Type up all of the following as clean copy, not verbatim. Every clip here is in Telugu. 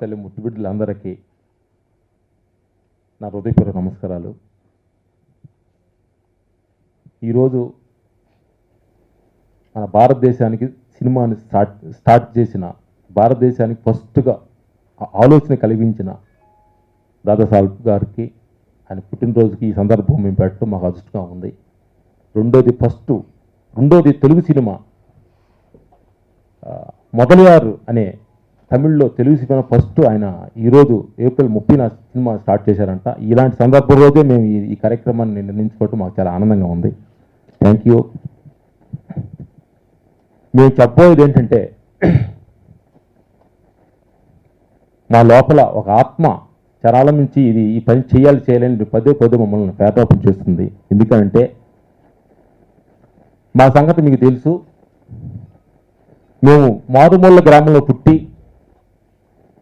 తల్లి ముద్దుబిడ్డలందరికీ నా హృదయపూర్వక నమస్కారాలు. ఈరోజు మన భారతదేశానికి సినిమాని స్టార్ట్ చేసిన, భారతదేశానికి ఫస్ట్గా ఆలోచన కలిగించిన దాదాసాహెబ్ గారికి ఆయన పుట్టినరోజుకి ఈ సందర్భం మేము పెట్టడం మాకు అదృష్టంగా ఉంది. రెండోది తెలుగు సినిమా మొదలయారు అనే తమిళ్లో తెలుగు సినిమా ఫస్ట్ ఆయన ఈరోజు ఏప్రిల్ 30న సినిమా స్టార్ట్ చేశారంట. ఇలాంటి సందర్భం రోజే మేము ఈ కార్యక్రమాన్ని నిర్ణయించుకోవటం మాకు చాలా ఆనందంగా ఉంది. Thank you. మేము చెప్పబోయేది ఏంటంటే, మా లోపల ఒక ఆత్మ చరాల నుంచి ఈ పని చేయాలని పదే మమ్మల్ని పేదోపం చేస్తుంది. ఎందుకంటే మా సంగతి మీకు తెలుసు. మేము మారుమూల గ్రామంలో పుట్టి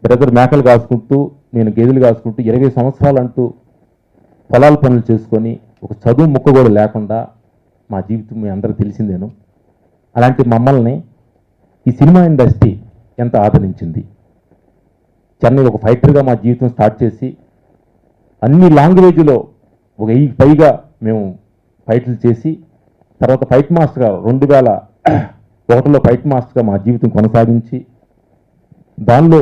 బ్రదర్ మేకలు కాసుకుంటూ, నేను గేదెలు కాసుకుంటూ 20 సంవత్సరాలు అంటూ పొలాల పనులు చేసుకొని ఒక చదువు ముక్క కూడా లేకుండా మా జీవితం మీ అందరూ తెలిసిందేను. అలాంటి మమ్మల్ని ఈ సినిమా ఇండస్ట్రీ ఎంత ఆదరించింది. చెన్నై ఒక ఫైటర్గా మా జీవితం స్టార్ట్ చేసి అన్ని లాంగ్వేజ్లో ఒక 1000 పైగా మేము ఫైట్లు చేసి, తర్వాత ఫైట్ మాస్టర్గా 2001లో ఫైట్ మాస్టర్గా మా జీవితం కొనసాగించి, దానిలో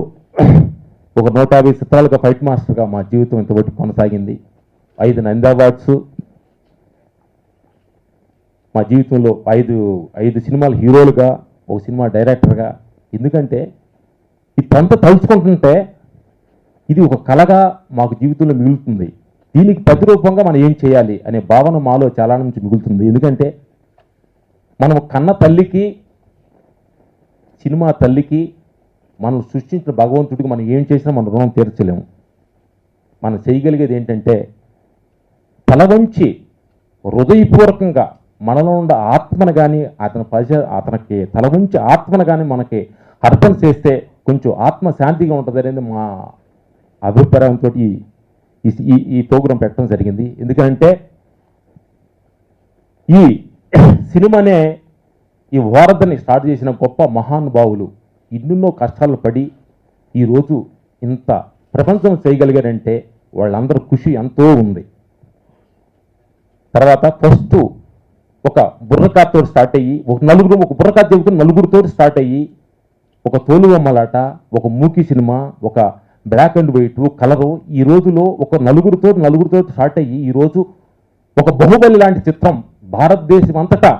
ఒక 150 చిత్రాలుగా ఫైట్ మాస్టర్గా మా జీవితం ఇంతవరకు కొనసాగింది. 5 నంది అవార్డ్స్ మా జీవితంలో, 5 సినిమాలు హీరోలుగా, ఒక సినిమా డైరెక్టర్గా. ఎందుకంటే ఇదంతా తలుచుకుంటుంటే ఇది ఒక కళగా మాకు జీవితంలో మిగులుతుంది. దీనికి ప్రతిరూపంగా మనం ఏం చేయాలి అనే భావన మాలో చాలా నుంచి మిగులుతుంది. ఎందుకంటే మనం కన్న తల్లికి, సినిమా తల్లికి, మనం సృష్టించిన భగవంతుడికి మనం ఏం చేసినా మన రుణం తీర్చలేము. మనం చేయగలిగేది ఏంటంటే తల వంచి హృదయపూర్వకంగా మనలో ఉన్న ఆత్మను కానీ అతనికి తల వంచి ఆత్మను కానీ మనకి అర్థం చేస్తే కొంచెం ఆత్మశాంతిగా ఉంటుంది అనేది మా అభిప్రాయంతో ఈ ప్రోగ్రాం పెట్టడం జరిగింది. ఎందుకంటే ఈ సినిమానే ఈ వారధిని స్టార్ట్ చేసిన గొప్ప మహానుభావులు ఎన్నెన్నో కష్టాలు పడి ఈరోజు ఇంత ప్రపంచం చేయగలిగారంటే వాళ్ళందరూ కృషి ఎంతో ఉంది. తర్వాత ఫస్ట్ ఒక బుర్రకాతో స్టార్ట్ అయ్యి ఒక బుర్రకాత చెబుతున్న నలుగురితో స్టార్ట్ అయ్యి ఒక తోలుబొమ్మలాట, ఒక మూకీ సినిమా, ఒక బ్లాక్ అండ్ వైట్ కలరు, ఈ రోజులో ఒక నలుగురితో స్టార్ట్ అయ్యి ఈరోజు ఒక బాహుబలి లాంటి చిత్రం భారతదేశం అంతటా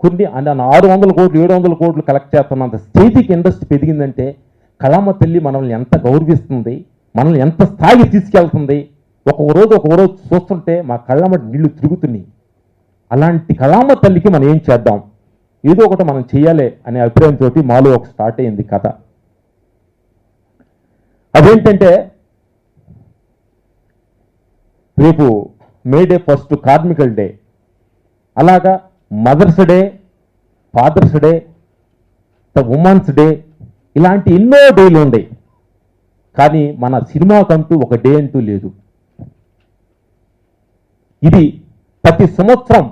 కొన్ని 600 కోట్లు 700 కోట్లు కలెక్ట్ చేస్తున్నంత స్థితికి ఇండస్ట్రీ పెరిగిందంటే కళామ తల్లి మనల్ని ఎంత గౌరవిస్తుంది, మనల్ని ఎంత స్థాయికి తీసుకెళ్తుంది. ఒక రోజు చూస్తుంటే మా కళ్ళమ్మ నీళ్లు తిరుగుతున్నాయి. అలాంటి కళామ తల్లికి మనం ఏం చేద్దాం, ఏదో ఒకటి మనం చేయాలి అనే అభిప్రాయంతో మాలో ఒక స్టార్ట్ అయింది కథ. అదేంటంటే రేపు మే డే ఫస్ట్ కార్మికల్ డే, అలాగా Mother's Day, Father's Day, Women's Day, ఇలాంటి ఎన్నో డేలు ఉన్నాయి. కానీ మన సినిమాకంటూ ఒక డే అంటూ లేదు. ఇది ప్రతి సంవత్సరం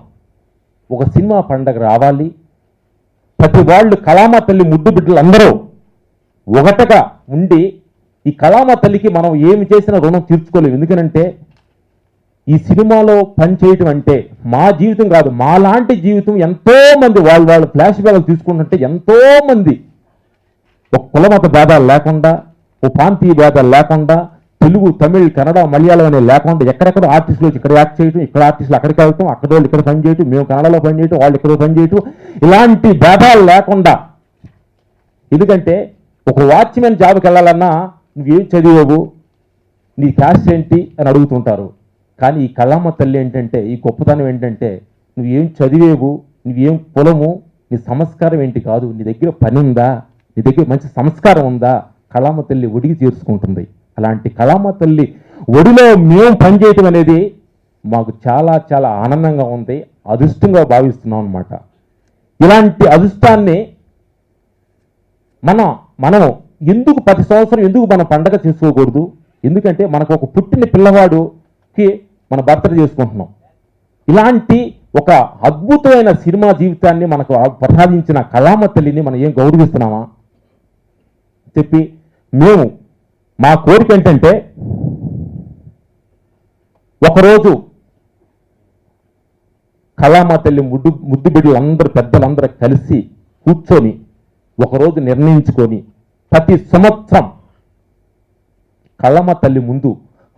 ఒక సినిమా పండగ రావాలి. ప్రతి వాళ్ళు కళామ తల్లి ముద్దు బిడ్డలు అందరూ ఒకటగా ఉండి ఈ కళామ తల్లికి మనం ఏమి చేసినా రుణం తీర్చుకోలేము. ఎందుకంటే ఈ సినిమాలో పనిచేయటం అంటే మా జీవితం కాదు, మా లాంటి జీవితం ఎంతో మంది వాళ్ళు ఫ్లాష్ బ్యాక్ తీసుకుంటుంటే ఎంతో మంది ఒక కులమత భేదాలు లేకుండా, ఓ ప్రాంతీయ భేదాలు లేకుండా, తెలుగు, తమిళ్, కన్నడ, మలయాళం అనే లేకుండా ఎక్కడెక్కడ ఆర్టిస్టులు వచ్చి ఇక్కడ యాక్ట్ చేయటం, ఇక్కడ ఆర్టిస్టులు అక్కడికి వెళ్తాం, అక్కడ వాళ్ళు ఇక్కడ పని చేయటం, మేము కన్నడలో పని చేయటం, వాళ్ళు ఇక్కడ పని చేయటం, ఇలాంటి భేదాలు లేకుండా. ఎందుకంటే ఒక వాచ్మెన్ జాబ్కి వెళ్ళాలన్నా నువ్వేం చదివావు, నీ క్యాస్ట్ ఏంటి అని అడుగుతుంటారు. కానీ ఈ కళామ తల్లి ఏంటంటే, ఈ గొప్పతనం ఏంటంటే నువ్వేం చదివేవు, నువ్వేం కులము, నీ సంస్కారం ఏంటి కాదు, నీ దగ్గర పని ఉందా, నీ దగ్గర మంచి సంస్కారం ఉందా, కళామ తల్లి ఒడికి తీర్చుకుంటుంది. అలాంటి కళామ తల్లి ఒడిలో మేము పనిచేయటం అనేది మాకు చాలా చాలా ఆనందంగా ఉంది, అదృష్టంగా భావిస్తున్నాం అన్నమాట. ఇలాంటి అదృష్టాన్ని మనం ఎందుకు ప్రతి సంవత్సరం ఎందుకు మనం పండగ చేసుకోకూడదు? ఎందుకంటే మనకు ఒక పుట్టిన పిల్లవాడుకి మన బర్త్డే చేసుకుంటున్నాం. ఇలాంటి ఒక అద్భుతమైన సినిమా జీవితాన్ని మనకు ప్రసాదించిన కళామ తల్లిని మనం ఏం గౌరవిస్తున్నామా చెప్పి మేము మా కోరిక ఏంటంటే ఒకరోజు కళామా తల్లి ముద్దు బిడ్డలందరూ పెద్దలందరూ కలిసి కూర్చొని ఒకరోజు నిర్ణయించుకొని ప్రతి సంవత్సరం కళామా తల్లి ముందు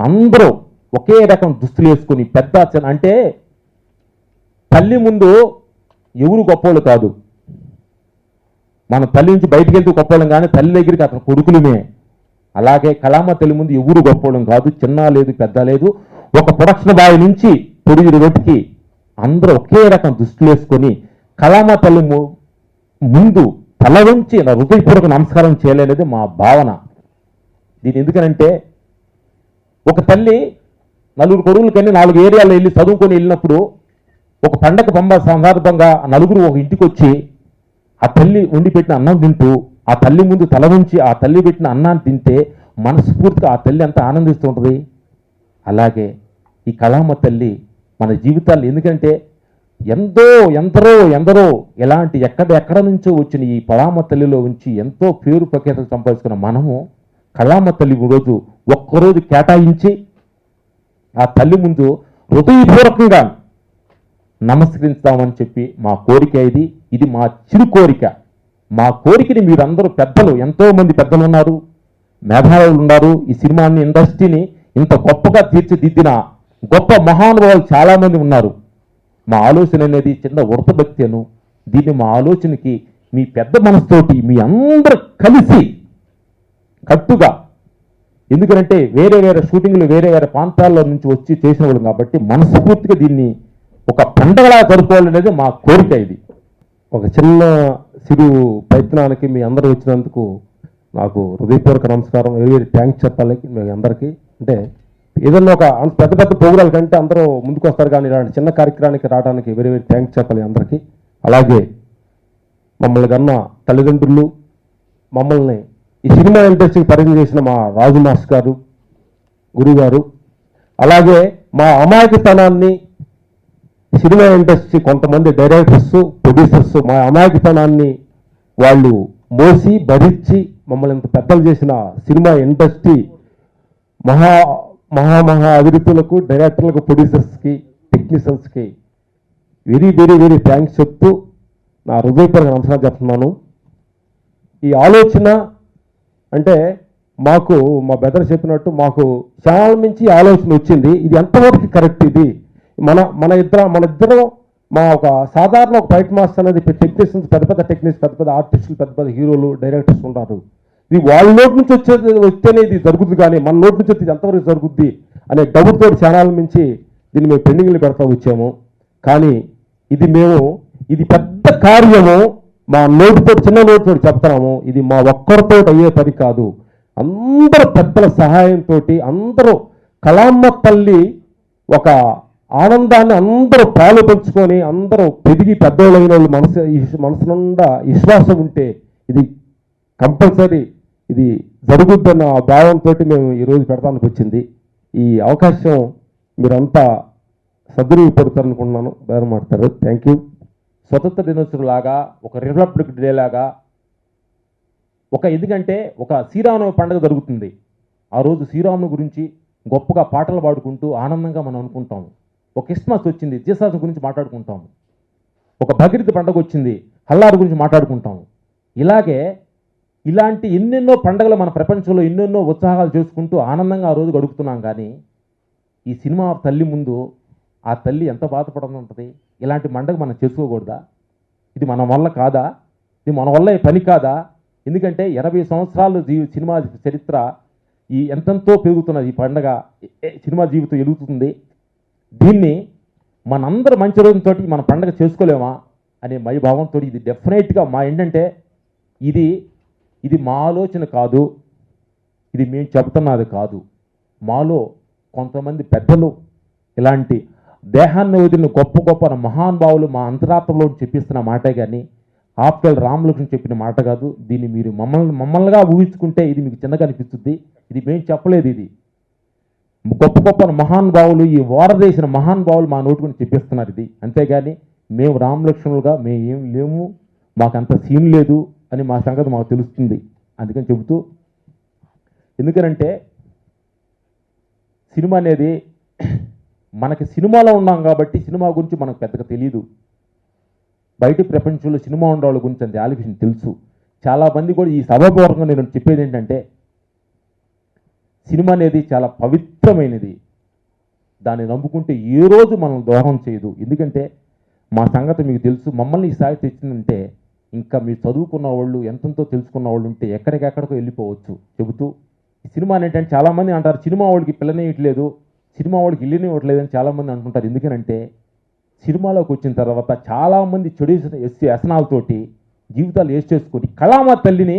అందరూ ఒకే రకం దుస్తులు వేసుకొని పెద్ద అంటే తల్లి ముందు ఎవరు గొప్పోళ్ళు కాదు. మన తల్లి నుంచి బయటికి వెళ్తూ గొప్పోళ్ళం కానీ తల్లి దగ్గరికి అతను కొడుకులమే. అలాగే కళామా తల్లి ముందు ఎవరు గొప్పోళ్ళం కాదు, చిన్న లేదు పెద్ద లేదు. ఒక ప్రొడక్షన్ బాయ్ నుంచి పొడిగిరి వెతికి అందరూ ఒకే రకం దుస్తులు వేసుకొని కళామా తల్లి ముందు తల వంచి హృదయపూర్వక నమస్కారం చేయలేనిది మా భావన. దీని ఎందుకనంటే ఒక తల్లి నలుగురు కొడుకులకని 4 ఏరియాలో వెళ్ళి చదువుకొని వెళ్ళినప్పుడు ఒక పండగ సందర్భంగా నలుగురు ఒక ఇంటికి వచ్చి ఆ తల్లి వండి పెట్టిన అన్నం తింటూ ఆ తల్లి ముందు తల వంచి ఆ తల్లి పెట్టిన అన్నాన్ని తింటే మనస్ఫూర్తిగా ఆ తల్లి ఎంత ఆనందిస్తుంటుంది. అలాగే ఈ కళామ తల్లి మన జీవితాలు ఎందుకంటే ఎందరో ఎలాంటి ఎక్కడ నుంచో వచ్చిన ఈ కళామ తల్లిలో ఉంచి ఎంతో పేరు ప్రఖ్యాతలు సంపాదించుకున్న మనము కళామ తల్లి రోజు ఒక్కరోజు కేటాయించి ఆ తల్లి ముందు హృదయపూర్వకంగా నమస్కరిస్తామని చెప్పి మా కోరిక. ఇది మా చిరు కోరిక. మా కోరికని మీరందరూ పెద్దలు, ఎంతోమంది పెద్దలు ఉన్నారు, మేధావులు ఉన్నారు. ఈ సినిమాని ఇండస్ట్రీని ఇంత గొప్పగా తీర్చిదిద్దిన గొప్ప మహానుభావులు చాలామంది ఉన్నారు. మా ఆలోచన అనేది చిన్న వృతభక్తిను దీన్ని మా ఆలోచనకి మీ పెద్ద మనసుతోటి మీ అందరూ కలిసి కట్టుగా, ఎందుకంటే వేరే షూటింగ్లు వేరే ప్రాంతాల్లో నుంచి వచ్చి చేసిన వాళ్ళు కాబట్టి మనస్ఫూర్తిగా దీన్ని ఒక పండగలా జరుపుకోవాలనేది మా కోరిక. ఇది ఒక చిన్న సిరు ప్రయత్నానికి మీ అందరూ వచ్చినందుకు నాకు హృదయపూర్వక నమస్కారం, వెరీ థ్యాంక్స్ చెప్పాలి మీ అందరికీ. అంటే ఏదన్నా ఒక పెద్ద ప్రోగ్రాల కంటే అందరూ ముందుకు వస్తారు కానీ ఇలాంటి చిన్న కార్యక్రమానికి రావడానికి వెరీ థ్యాంక్స్ చెప్పాలి అందరికీ. అలాగే మమ్మల్ని కన్న తల్లిదండ్రులు, మమ్మల్ని ఈ సినిమా ఇండస్ట్రీకి పరిచయం చేసిన మా రాజు మాస్ గారు, గురుగారు, అలాగే మా అమాయకతనాన్ని సినిమా ఇండస్ట్రీ కొంతమంది డైరెక్టర్స్, ప్రొడ్యూసర్స్ మా అమాయకతనాన్ని వాళ్ళు మోసి భరించి మమ్మల్ని ఇంత పెద్దలు చేసిన సినిమా ఇండస్ట్రీ మహా అభివృద్ధులకు, డైరెక్టర్లకు, ప్రొడ్యూసర్స్కి, టెక్నీషియన్స్కి వెరీ థ్యాంక్స్ చెప్తూ నా హృదయపూర్వక నమస్కారం చెప్తున్నాను. ఈ ఆలోచన అంటే మాకు మా బెదర్ చెప్పినట్టు మాకు చాలా మించి ఆలోచన వచ్చింది. ఇది ఎంతవరకు కరెక్ట్? ఇది మన ఇద్దరం మా ఒక సాధారణ ఒక ఫైట్ మాస్టర్ అనేది టెక్నీషియన్స్, పెద్ద టెక్నీషియన్స్, పెద్ద ఆర్టిస్టులు, పెద్ద హీరోలు, డైరెక్టర్స్ ఉంటారు. ఇది వాళ్ళ నోటి నుంచి వస్తేనే ఇది జరుగుతుంది కానీ మన నోటి నుంచి ఇది ఎంతవరకు జరుగుద్ది అనే డౌట్ తోటి ఛానల్ మించి దీన్ని మేము పెండింగ్లు పెడతా వచ్చాము. కానీ ఇది పెద్ద కార్యము మా నోటితో, చిన్న నోటితో చెప్తున్నాము. ఇది మా ఒక్కరితో అయ్యే పని కాదు. అందరూ పెద్దల సహాయంతో, అందరూ కళామ తల్లి ఒక ఆనందాన్ని అందరూ పాలు పంచుకొని అందరూ పెరిగి పెద్దోళ్ళైన వాళ్ళు మనసు నిండా విశ్వాసం ఉంటే ఇది కంపల్సరీ ఇది జరుగుద్దన్న భావంతో మేము ఈరోజు పెడతానికి వచ్చింది. ఈ అవకాశం మీరంతా సద్వినియోగపడతారనుకుంటున్నాను. బేరం మాడతారు. Thank you. స్వతంత్ర దినోత్సవం లాగా, ఒక రిపబ్లిక్ డే లాగా, ఎందుకంటే ఒక శ్రీరామ పండుగ జరుగుతుంది. ఆ రోజు శ్రీరాముని గురించి గొప్పగా పాటలు పాడుకుంటూ ఆనందంగా మనం అనుకుంటాము. ఒక క్రిస్మస్ వచ్చింది, జీసస్ గురించి మాట్లాడుకుంటాము. ఒక భగీరథ పండుగ వచ్చింది, హల్లారు గురించి మాట్లాడుకుంటాము. ఇలాంటి ఎన్నెన్నో పండుగలు మన ప్రపంచంలో ఎన్నెన్నో ఉత్సాహాలు చేసుకుంటూ ఆనందంగా ఆ రోజు గడుపుతున్నాం. కానీ ఈ సినిమా తల్లి ముందు ఆ తల్లి ఎంత బాధపడుతుంటుంది? ఇలాంటి పండుగ మనం చేసుకోకూడదా? ఇది మన వల్ల కాదా? ఇది మన వల్ల పని కాదా? ఎందుకంటే 80 సంవత్సరాలు సినిమా చరిత్ర ఎంతెంతో పెరుగుతున్నది. ఈ పండుగ సినిమా జీవితం ఎదుగుతుంది. దీన్ని మనందరూ మంచి రోజులతో మన పండుగ చేసుకోలేమా అనే మై భావంతో ఇది డెఫినెట్గా మా ఏంటంటే ఇది మా ఆలోచన కాదు, ఇది మేము చెబుతున్నది కాదు. మాలో కొంతమంది పెద్దలు ఇలాంటి దేహాన్ని వదిలిన గొప్ప మహానుభావులు మా అంతరాత్మలో చెప్పిస్తున్న మాటే కానీ ఆఫ్టర్ రామలక్ష్మణ్ చెప్పిన మాట కాదు. దీన్ని మీరు మమ్మల్నిగా ఊహించుకుంటే ఇది మీకు చిన్నగా అనిపిస్తుంది. ఇది మేము చెప్పలేదు. ఇది గొప్ప మహానుభావులు, ఈ వారదేశిన మహానుభావులు మా నోటుకుని చెప్పిస్తున్నారు. ఇది అంతేగాని మేము రామలక్ష్మణులుగా మేము ఏం లేము, మాకంత సీన్ లేదు అని మా సంగతి మాకు తెలుస్తుంది. అందుకని చెబుతూ ఎందుకనంటే సినిమా అనేది మనకి సినిమాలో ఉన్నాం కాబట్టి సినిమా గురించి మనకు పెద్దగా తెలియదు. బయట ప్రపంచంలో సినిమా ఉండే వాళ్ళ గురించి అంత ఆలోచన తెలుసు. చాలామంది కూడా ఈ సభాపూర్వకంగా నేను చెప్పేది ఏంటంటే సినిమా అనేది చాలా పవిత్రమైనది. దాన్ని నమ్ముకుంటే ఏ రోజు మనం ద్రోహం చేయదు. ఎందుకంటే మా సంగతి మీకు తెలుసు. మమ్మల్ని ఈ స్థాయి తెచ్చిందంటే ఇంకా మీరు చదువుకున్న వాళ్ళు ఎంతెంతో తెలుసుకున్న వాళ్ళు ఉంటే ఎక్కడికెక్కడికో వెళ్ళిపోవచ్చు చెబుతూ. ఈ సినిమా ఏంటంటే చాలామంది అంటారు సినిమా వాళ్ళకి పిల్లని ఇవ్వట్లేదు, సినిమా వాళ్ళకి ఇల్లుని ఇవ్వట్లేదు అని చాలామంది అంటుంటారు. ఎందుకనంటే సినిమాలోకి వచ్చిన తర్వాత చాలామంది చెడు వ్యసనాలతోటి జీవితాలు వేస్ట్ చేసుకొని కళామ తల్లిని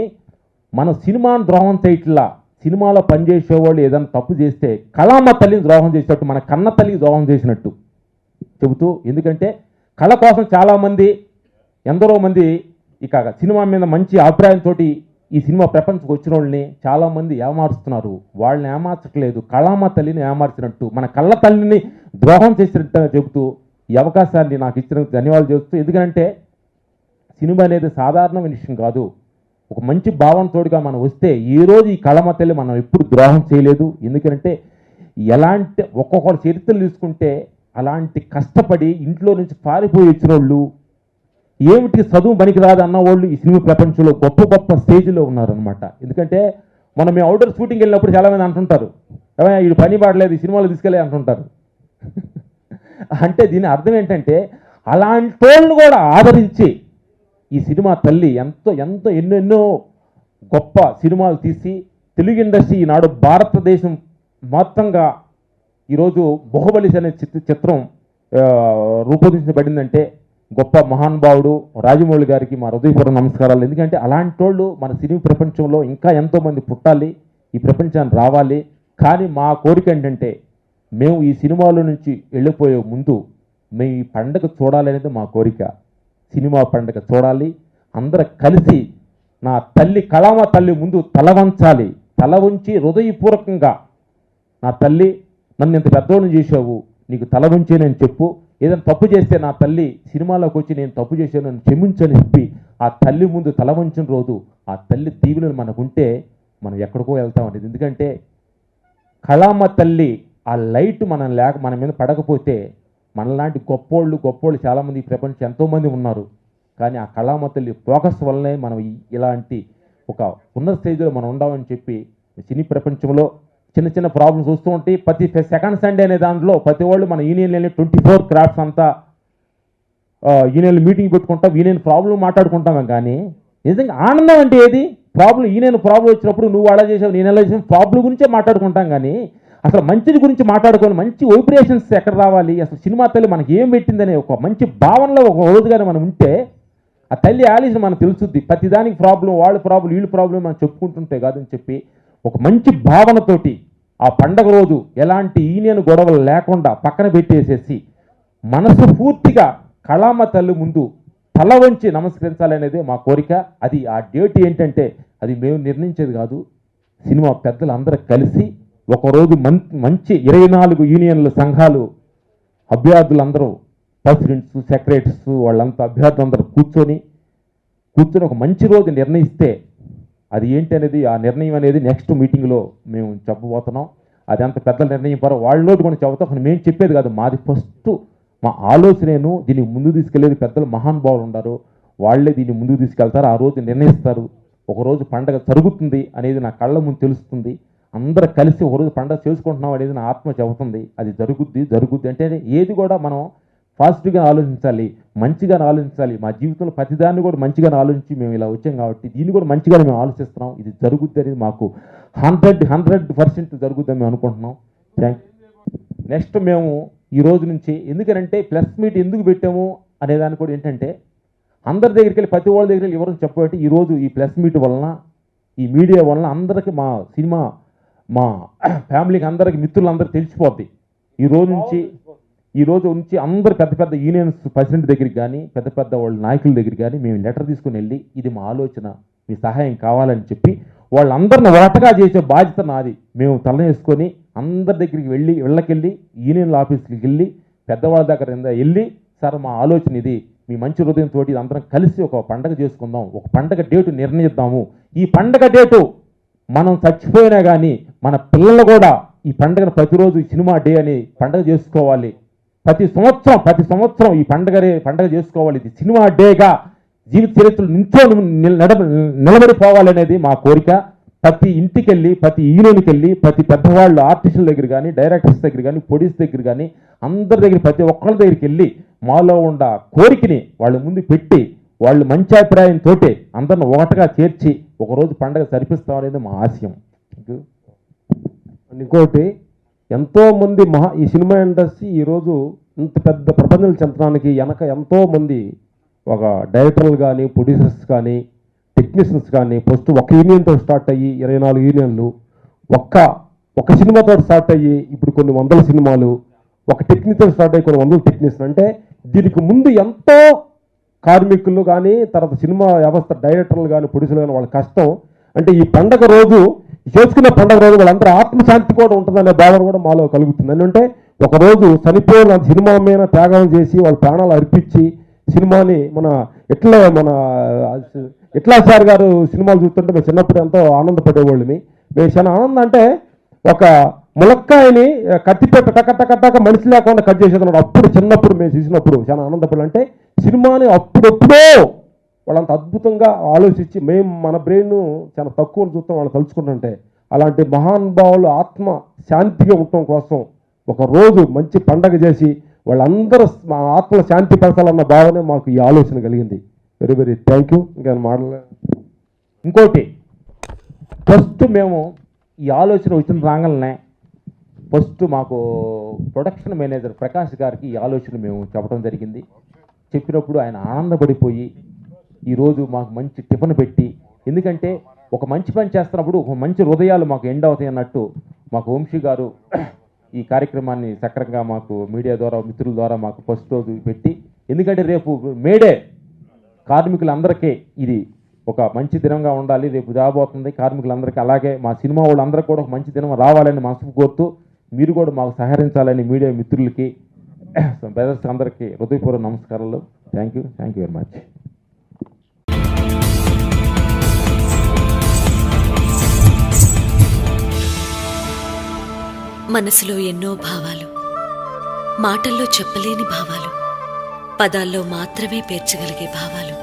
మన సినిమాను ద్రోహం చేయట్లా. సినిమాలో పనిచేసేవాళ్ళు ఏదైనా తప్పు చేస్తే కళామ తల్లిని ద్రోహం చేసినట్టు, మన కన్న తల్లికి ద్రోహం చేసినట్టు చెబుతూ. ఎందుకంటే కళ కోసం చాలామంది ఎందరో మంది ఇక సినిమా మీద మంచి అభిప్రాయంతో ఈ సినిమా ప్రపంచకు వచ్చిన వాళ్ళని చాలామంది ఏమారుస్తున్నారు. వాళ్ళని ఏమార్చట్లేదు, కళామ తల్లిని ఏమార్చినట్టు, మన కళ్ళ తల్లిని ద్రోహం చేసినట్టు చెబుతూ ఈ అవకాశాన్ని నాకు ఇచ్చిన ధన్యవాదాలు చేస్తూ. ఎందుకంటే సినిమా అనేది సాధారణమైన విషయం కాదు. ఒక మంచి భావనతోడుగా మనం వస్తే ఈ రోజు ఈ కళామ తల్లి మనం ఎప్పుడు ద్రోహం చేయలేదు. ఎందుకంటే ఎలాంటి ఒక్కొక్కటి చరిత్రలు తీసుకుంటే అలాంటి కష్టపడి ఇంట్లో నుంచి పారిపోయి వచ్చిన వాళ్ళు, ఏమిటి చదువు పనికిరాదు అన్నవాళ్ళు ఈ సినిమా ప్రపంచంలో గొప్ప గొప్ప స్టేజ్లో ఉన్నారనమాట. ఎందుకంటే మనం మేము అవుట్డోర్ షూటింగ్ వెళ్ళినప్పుడు చాలామంది అంటుంటారు, ఏమైనా వీడు పని పాడలేదు ఈ సినిమాలో తీసుకెళ్ళి అంటుంటారు. అంటే దీని అర్థం ఏంటంటే అలాంటి వాళ్ళని కూడా ఆదరించి ఈ సినిమా తల్లి ఎంతో ఎంతో ఎన్నెన్నో గొప్ప సినిమాలు తీసి తెలుగు ఇండస్ట్రీ ఈనాడు భారతదేశం మొత్తంగా ఈరోజు బాహుబలి అనే చిత్రం రూపొందించబడిందంటే గొప్ప మహానుభావుడు రాజమౌళి గారికి మా హృదయపూర్వక నమస్కారాలు. ఎందుకంటే అలాంటి వాళ్ళు మన సినిమా ప్రపంచంలో ఇంకా ఎంతోమంది పుట్టాలి, ఈ ప్రపంచాన్ని రావాలి. కానీ మా కోరిక ఏంటంటే మేము ఈ సినిమాలో నుంచి వెళ్ళిపోయే ముందు మేము ఈ పండగ చూడాలనేది మా కోరిక. సినిమా పండగ చూడాలి, అందరూ కలిసి నా తల్లి కళామ తల్లి ముందు తల వంచాలి. తల వంచి హృదయపూర్వకంగా నా తల్లి నన్ను ఇంత పెద్దోళ్ళని చేసావు, నీకు తల వంచే నేను చెప్పు, ఏదైనా తప్పు చేస్తే నా తల్లి సినిమాలోకి వచ్చి నేను తప్పు చేశాను నన్ను క్షమించని చెప్పి ఆ తల్లి ముందు తల వంచిన రోజు ఆ తల్లి దీవెనలు మనకుంటే మనం ఎక్కడికో వెళ్తామండి. ఎందుకంటే కళామ తల్లి ఆ లైట్ మన మీద పడకపోతే మనలాంటి గొప్పోళ్ళు చాలామంది ఈ ప్రపంచం ఎంతోమంది ఉన్నారు. కానీ ఆ కళామ తల్లి ఫోకస్ వల్లనే మనం ఇలాంటి ఒక ఉన్నత స్టేజ్లో మనం ఉండామని చెప్పి సినీ ప్రపంచంలో చిన్న చిన్న ప్రాబ్లమ్స్ వస్తూ ఉంటాయి. ప్రతి సెకండ్ సండే అనే దాంట్లో ప్రతి వాళ్ళు మన యూనియన్లని 24 క్రాఫ్ట్స్ అంతా యూనియన్లు మీటింగ్ పెట్టుకుంటాం, యూనియన్ ప్రాబ్లం మాట్లాడుకుంటాం. కానీ నిజంగా ఆనందం అంటే ఏది? యూనియన్ ప్రాబ్లం వచ్చినప్పుడు నువ్వు అలా చేసావు నేను ఎలా చేసావు ప్రాబ్లం గురించే మాట్లాడుకుంటాం. కానీ అసలు మంచిది గురించి మాట్లాడుకొని మంచి వైబ్రేషన్స్ ఎక్కడ రావాలి, అసలు సినిమా తల్లి మనకి ఏం పెట్టిందనే ఒక మంచి భావనలో ఒక రోజుగానే మనం ఉంటే ఆ తల్లి ఆలోచన మనకు తెలుస్తుంది. ప్రతిదానికి ప్రాబ్లం, వాళ్ళ ప్రాబ్లం వీళ్ళ ప్రాబ్లం మనం చెప్పుకుంటుంటే కాదని చెప్పి ఒక మంచి భావనతోటి ఆ పండగ రోజు ఎలాంటి యూనియన్ గొడవలు లేకుండా పక్కన పెట్టేసేసి మనసు పూర్తిగా కళామ తల్లి ముందు తల వంచి నమస్కరించాలనేది మా కోరిక. అది ఆ డేట్ ఏంటంటే అది మేము నిర్ణయించేది కాదు, సినిమా పెద్దలు అందరూ కలిసి ఒకరోజు మంచి 24 యూనియన్ల సంఘాలు అభ్యర్థులందరూ ప్రెసిడెంట్స్ సెక్రటరీస్ వాళ్ళంతా అభ్యర్థులందరూ కూర్చొని ఒక మంచి రోజు నిర్ణయిస్తే అది ఏంటి అనేది ఆ నిర్ణయం అనేది నెక్స్ట్ మీటింగ్లో మేము చెప్పబోతున్నాం. అది అంత పెద్ద నిర్ణయం పర వాళ్ళలోటి కూడా చెబుతాం. మేము చెప్పేది కాదు, మాది ఫస్ట్ మా ఆలోచనేను దీన్ని ముందుకు తీసుకెళ్ళేది పెద్దలు మహానుభావులు ఉన్నారు, వాళ్ళే దీన్ని ముందుకు తీసుకెళ్తారు, ఆ రోజు నిర్ణయిస్తారు. ఒకరోజు పండగ జరుగుతుంది అనేది నా కళ్ళ ముందు తెలుస్తుంది. అందరూ కలిసి ఒకరోజు పండగ చేసుకుంటున్నాం అనేది నా ఆత్మ చెబుతుంది. అది జరుగుద్ది అంటే ఏది కూడా మనం పాజిటివ్గా ఆలోచించాలి, మంచిగా ఆలోచించాలి. మా జీవితంలో ప్రతిదాన్ని కూడా మంచిగా ఆలోచించి మేము ఇలా వచ్చాం కాబట్టి దీన్ని కూడా మంచిగా మేము ఆలోచిస్తున్నాం. ఇది జరుగుద్ది అనేది మాకు 100% జరుగుద్దని మేము అనుకుంటున్నాం. నెక్స్ట్ మేము ఈ రోజు నుంచి ఎందుకంటే ప్లస్ మీట్ ఎందుకు పెట్టాము అనేదాన్ని కూడా ఏంటంటే అందరి దగ్గరికి వెళ్ళి ప్రతి వాళ్ళ దగ్గరికి ఎవరు చెప్పబట్టి ఈరోజు ఈ ప్లస్ మీట్ వలన ఈ మీడియా వలన అందరికీ మా సినిమా మా ఫ్యామిలీకి అందరికీ మిత్రులందరూ తెలిసిపోద్ది. ఈ రోజు నుంచి అందరు పెద్ద యూనియన్స్ ప్రెసిడెంట్ దగ్గరికి కానీ పెద్ద వాళ్ళ నాయకుల దగ్గరికి కానీ మేము లెటర్ తీసుకుని వెళ్ళి ఇది మా ఆలోచన, మీ సహాయం కావాలని చెప్పి వాళ్ళందరిని ఒకటగా చేసే బాధ్యత నాది. మేము తల వేసుకొని అందరి దగ్గరికి వెళ్ళకెళ్ళి యూనియన్ల ఆఫీస్కి వెళ్ళి పెద్దవాళ్ళ దగ్గర వెళ్ళి సార్ మా ఆలోచన ఇది, మీ మంచి హృదయంతో అందరం కలిసి ఒక పండగ చేసుకుందాం, ఒక పండగ డేటు నిర్ణయిద్దాము, ఈ పండగ డేటు మనం చచ్చిపోయినా కానీ మన పిల్లలు కూడా ఈ పండుగను ప్రతిరోజు సినిమా డే అని పండుగ చేసుకోవాలి. ప్రతి సంవత్సరం ఈ పండుగ చేసుకోవాలి. ఇది సినిమా డేగా జీవిత చరిత్రలు నిలబడిపోవాలనేది మా కోరిక. ప్రతి ఇంటికి వెళ్ళి, ప్రతి యూనియన్కి వెళ్ళి, ప్రతి పెద్దవాళ్ళు ఆర్టిస్టుల దగ్గర కానీ, డైరెక్టర్స్ దగ్గర కానీ, ప్రొడ్యూసర్ దగ్గర కానీ, అందరి దగ్గర ప్రతి ఒక్కళ్ళ దగ్గరికి వెళ్ళి మాలో ఉన్న కోరికని వాళ్ళ ముందు పెట్టి వాళ్ళు మంచి అభిప్రాయంతో అందరిని ఒకటిగా చేర్చి ఒకరోజు పండుగ జరిపిస్తామనేది మా ఆశయం. ఇంకోటి, ఎంతోమంది ఈ సినిమా ఇండస్ట్రీ ఈరోజు ఇంత పెద్ద ప్రపంచం చెందడానికి వెనక ఎంతోమంది ఒక డైరెక్టర్లు కానీ, ప్రొడ్యూసర్స్ కానీ, టెక్నీషియన్స్ కానీ ఫస్ట్ ఒక యూనియన్తో స్టార్ట్ అయ్యి 24 యూనియన్లు, ఒక సినిమాతో స్టార్ట్ అయ్యి ఇప్పుడు కొన్ని వందల సినిమాలు, ఒక టెక్నీతో స్టార్ట్ అయ్యి కొన్ని వందల టెక్నీషియన్. అంటే దీనికి ముందు ఎంతో కార్మికులు కానీ, తర్వాత సినిమా వ్యవస్థ డైరెక్టర్లు కానీ, ప్రొడ్యూసర్లు కానీ వాళ్ళ కష్టం. అంటే ఈ పండగ రోజు చేసుకున్న పండగ రోజు వాళ్ళందరూ ఆత్మశాంతి కూడా ఉంటుందనే భావన కూడా మాలో కలుగుతుంది. ఎందుకంటే ఒకరోజు చనిపోయిన సినిమా మీద త్యాగం చేసి వాళ్ళ ప్రాణాలు అర్పించి సినిమాని ఎట్లా సార్ గారు సినిమాలు చూస్తుంటే మేము చిన్నప్పుడు ఎంతో ఆనందపడేవాళ్ళని. మేము చాలా ఆనందం అంటే ఒక ములక్కాయని కత్తిపెట్ట టక మనిషి లేకుండా కట్ చేసేది. అప్పుడు చిన్నప్పుడు మేము చూసినప్పుడు చాలా ఆనందపడాలి. అంటే సినిమాని అప్పుడెప్పుడో వాళ్ళంత అద్భుతంగా ఆలోచించి మేము మన బ్రెయిన్ చాలా తక్కువ చూస్తాం వాళ్ళు తలుచుకుంటుంటే, అలాంటి మహానుభావులు ఆత్మ శాంతిగా ఉండటం కోసం ఒకరోజు మంచి పండగ చేసి వాళ్ళందరూ ఆత్మల శాంతి పరచాలన్న భావనే మాకు ఈ ఆలోచన కలిగింది. Very very thank you. ఇంకా ఇంకోటి, ఫస్ట్ మేము ఈ ఆలోచన వచ్చిన రాగానే ఫస్ట్ మాకు ప్రొడక్షన్ మేనేజర్ ప్రకాష్ గారికి ఈ ఆలోచన మేము చెప్పడం జరిగింది. చెప్పినప్పుడు ఆయన ఆనందపడిపోయి ఈరోజు మాకు మంచి టిఫిన్ పెట్టి, ఎందుకంటే ఒక మంచి పని చేస్తున్నప్పుడు ఒక మంచి హృదయాలు మాకు ఎండ్ అవుతాయి అన్నట్టు మాకు వంశీ గారు ఈ కార్యక్రమాన్ని సక్రమంగా మాకు మీడియా ద్వారా, మిత్రుల ద్వారా మాకు ఫస్ట్ రోజు పెట్టి, ఎందుకంటే రేపు మేడే కార్మికులందరికీ ఇది ఒక మంచి దినంగా ఉండాలి. రేపు రాబోతుంది కార్మికులందరికీ, అలాగే మా సినిమా వాళ్ళందరికీ కూడా ఒక మంచి దినం రావాలని మనసు కోరుతూ మీరు కూడా మాకు సహకరించాలని మీడియా మిత్రులకి, బ్రదర్స్ అందరికీ హృదయపూర్వక నమస్కారాలు. Thank you very much. మనసులో ఎన్నో భావాలు, మాటల్లో చెప్పలేని భావాలు, పదాల్లో మాత్రమే పేర్చగలిగే భావాలు.